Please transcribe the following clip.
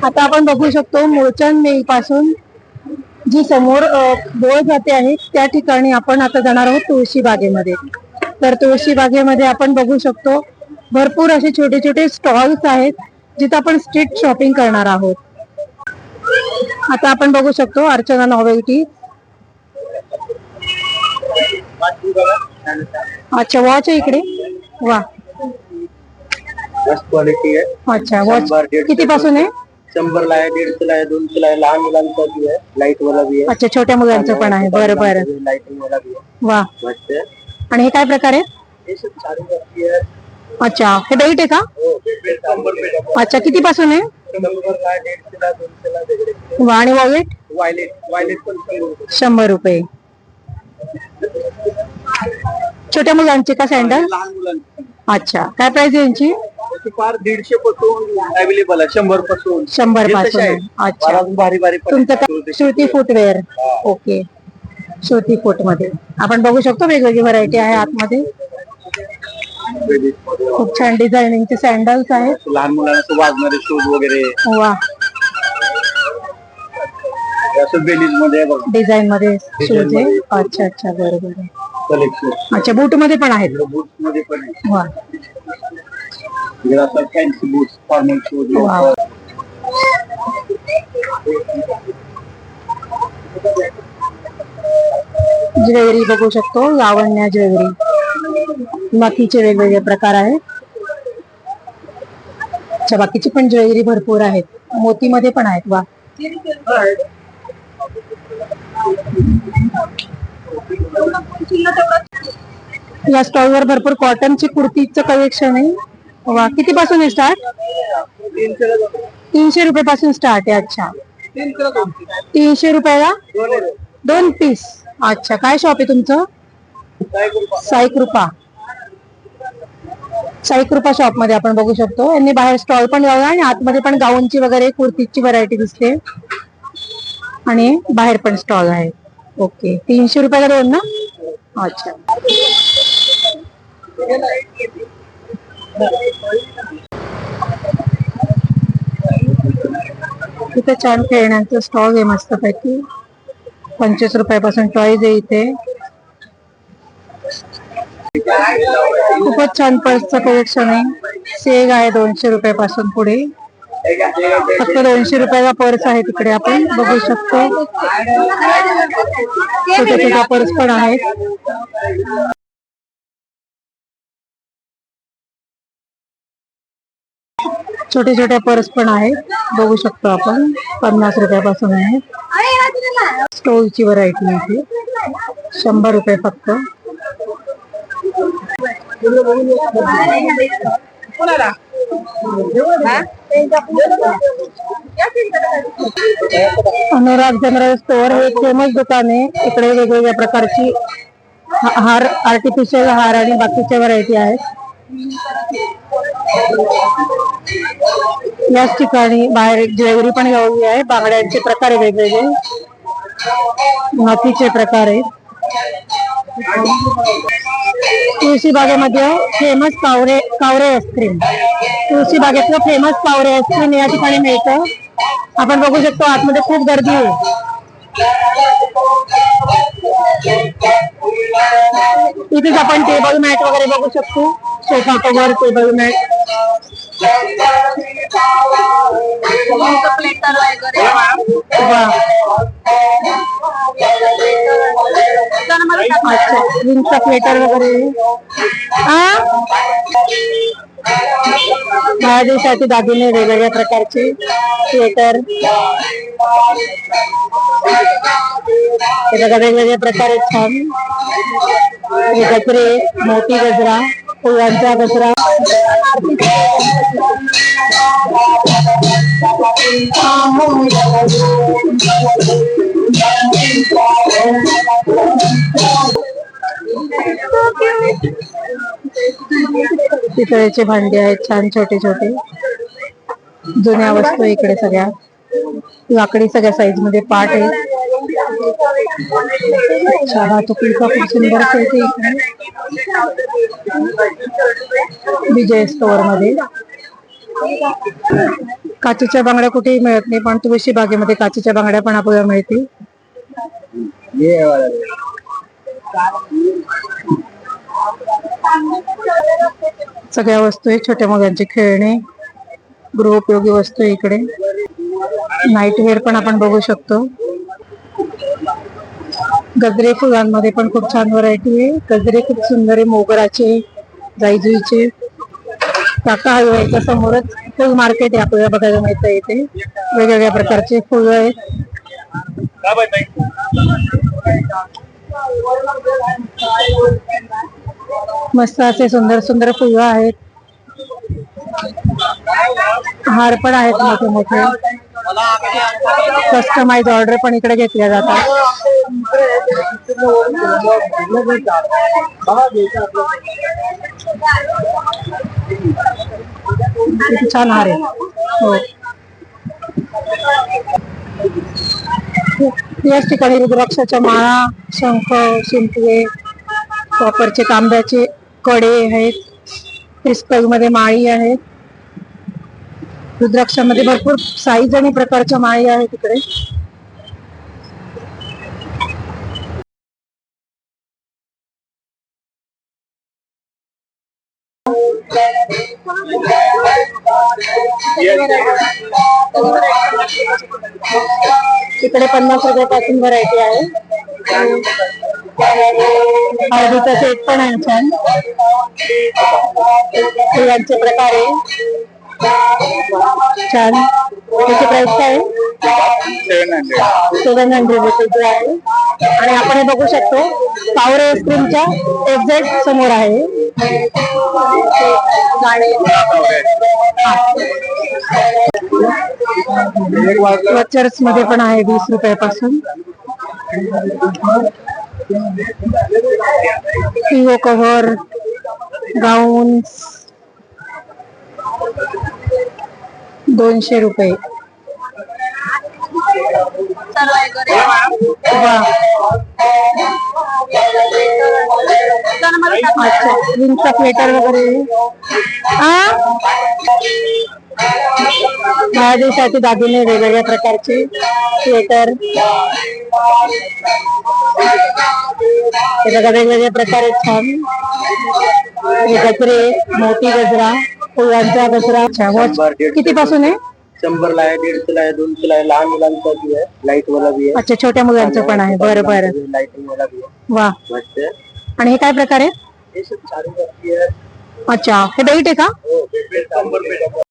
आता आपण बघू शकतो मूळचंद मिल पासून जी समोर बोळ जाते आहे त्या ठिकाणी आपण आता जाणार आहोत तुळशी बागेमध्ये. तर तुळशी बागेमध्ये आपण बघू शकतो भरपूर असे छोटे छोटे स्टॉल्स आहेत जिथे आपण स्ट्रीट शॉपिंग करणार आहोत. आता आपण बघू शकतो अर्चना नॉवेल्टी. अच्छा वॉच आहे इकडे. वा क्वालिटी आहे. अच्छा वॉच किती पासून आहे? 100 ला आहे, 150 ला आहे, 200 ला आहे. लहान मुलांचा भी आहे, लाईट वाला भी आहे. अच्छा छोट्या मुलांचं पण आहे. बरं बरं. लाइटिंग वाला भी आहे. वा आणि हे काय प्रकार आहे? हे सब चालू करती है. अच्छा हे बेल्ट आहे का? अच्छा किती पासून आहे? 100 ला, 150 ला, 200 ला वेगळे. वा आणि वॉलेट? वायलेट पण 100 रुपये. छोट्या मुलांचे का सॅन्डल? लहान मुलांची. अच्छा काय प्राइस आहे यांची? फार 150 पासून अवेलेबल आहे, 100 पासून. 100 पासून. अच्छा भारी भारी तुमचं काय? Shruti footwear. Okay Shruti foot मध्ये आपण बघू शकतो वेगवेगळी व्हरायटी आहे आतमध्ये. खूप छान डिझायनिंगचे सँडल्स आहेत. लहान मुलांना वाजणारे शूज वगैरे. वा असं बेलीज मध्ये डिझाईन मध्ये शूज आहे. अच्छा अच्छा बरोबर. कलेक्शन. अच्छा बूट मध्ये पण आहेत. बूट मध्ये पण आहे. वा फॅन्सी बूट, फॉर्मल शूज. ज्वेलरी बघू शकतो. लावण्या ज्वेलरी, नथीचे वेगवेगळे प्रकार आहेत. अच्छा बाकीची पण ज्वेलरी भरपूर आहेत. मोती मध्ये पण आहेत. वा या स्टॉल वर भरपूर कॉटनची कुर्तीचं कलेक्शन आहे. वा किती पासून आहे स्टार्ट? 300 रुपये पासून स्टार्ट आहे. अच्छा 300 रुपयाला 2 पीस. अच्छा काय शॉप आहे तुमचं? साई कृपा. साई कृपा शॉप मध्ये आपण बघू शकतो. यांनी बाहेर स्टॉल पण लावला आणि आतमध्ये पण गाऊनची वगैरे कुर्तीची व्हरायटी दिसते आणि बाहेर पण स्टॉल आहे. ओके 300 रुपयाला 2 ना. अच्छा इथे छान खेळण्यांचं स्टॉल आहे मस्त पैकी. 25 रुपयापासून टॉयज आहे इथे. खूपच छान पर्सचं कलेक्शन आहे. सेग आहे 200 रुपयापासून पुढे. फक्त 200 रुपयाला पर्स आहे तिकडे आपण बघू शकतो. छोट्या छोट्या पर्स पण आहेत. छोटे छोटे पर्स पण आहेत बघू शकतो आपण. 50 रुपयापासून आहे. स्टोलची व्हरायटी आहे. 100 रुपये फक्त. अनुराग जनरल स्टोअर हे एक फेमस दुकान आहे. इकडे वेगवेगळ्या प्रकारची हार, आर्टिफिशियल हार आणि बाकीच्या व्हरायटी आहेत. याच ठिकाणी बाहेर ज्वेलरी पण लावली आहे. बांगड्यांचे प्रकार आहे वेगवेगळे, नथीचे प्रकार आहेत. तुळशी बागेमध्ये फेमस कावरे आईस्क्रीम. तुळशी बागेतलं फेमस कावरे आईस्क्रीम या ठिकाणी मिळतं. आपण बघू शकतो आतमध्ये खूप गर्दी आहे. इथेच आपण टेबल मॅट वगैरे बघू शकतो. Sofa cover, table mat. अच्छा विंगचा प्लेटर वगैरे. हळदीसाठी दागिने वेगवेगळ्या प्रकारचे स्वेटर. हे बघा वेगवेगळे प्रकार आहेत छान. गजरे, मोती गजरा, फुलांचा गजरा. पितळेचे भांडे आहेत छान छोटे छोटे. जुन्या वस्तू इकडे सगळ्या. लाकडी सगळ्या साईज मध्ये पाट आहे. अच्छा वाहतुकीचा खूप सुंदर सेट आहे इकडे विजय स्टोअर मध्ये. काचेच्या बांगड्या कुठेही मिळत नाही, पण तुळशी बागेमध्ये काचेच्या बांगड्या पण आपल्याला मिळतील. ये वाला सगळ्या वस्तू आहे, छोट्या मुलांचे खेळणे, गृहोपयोगी वस्तू आहे इकडे. नाईटवेअर पण आपण बघू शकतो. गजरे फुलांमध्ये पण खूप छान व्हरायटी आहे. गजरे खूप सुंदर आहे, मोगराचे, जाईजुईचे. काका हलवाईच्या समोरच फुल मार्केट आहे, आपल्याला बघायला मिळतं इथे. वेगवेगळ्या प्रकारचे फुलं आहेत. मस्त असे सुंदर सुंदर फुलं आहेत. हार पण आहेत मोठे मोठे. कस्टमाइज ऑर्डर पण इकडे घेतल्या जातात. किती छान हार आहे. हो, याच ठिकाणी रुद्राक्षाच्या माळा, शंख, शिंपले, कॉपरचे तांब्याचे कडे आहेत. क्रिस्टल मध्ये माळी आहेत. रुद्राक्षामध्ये भरपूर साईज आणि प्रकारच्या माळी आहेत तिकडे. तिकडे 50 रुपयापासून व्हरायटी आहे. हळदीचा सेट पण आहे छान. फुलांचे प्रकार आहे छान. त्याची प्राइस काय आहे? 700 रुपये आहे. आणि आपण हे बघू शकतो, पॉवर आईस्क्रीमच्या एक्झॅक्ट समोर आहे. वॉचर्स मध्ये पण आहे 20 रुपयापासून. पिओ कव्हर, गाऊन 200 रुपये. अच्छा, विंगचा प्लेटर वगैरे. हळदीसाठी दागिने वेगवेगळ्या प्रकारचे स्वेटर, वेगवेगळ्या प्रकारे छान. गजरे, मोती गजरा, फुलांचा गजरा. किती पासून आहे? 100 ला आहे, 150 ला आहे, 200 ला आहे. लहान मुलांचा भी आहे, लाईट वाला भी आहे. अच्छा, छोट्या मुलांचं पण आहे. बरं बरं, लाइटिंग वाला भी आहे. वा. आणि हे काय प्रकार आहे? ये सब चालू करती है. अच्छा, हे बेल्ट आहे का? हो, बेल्ट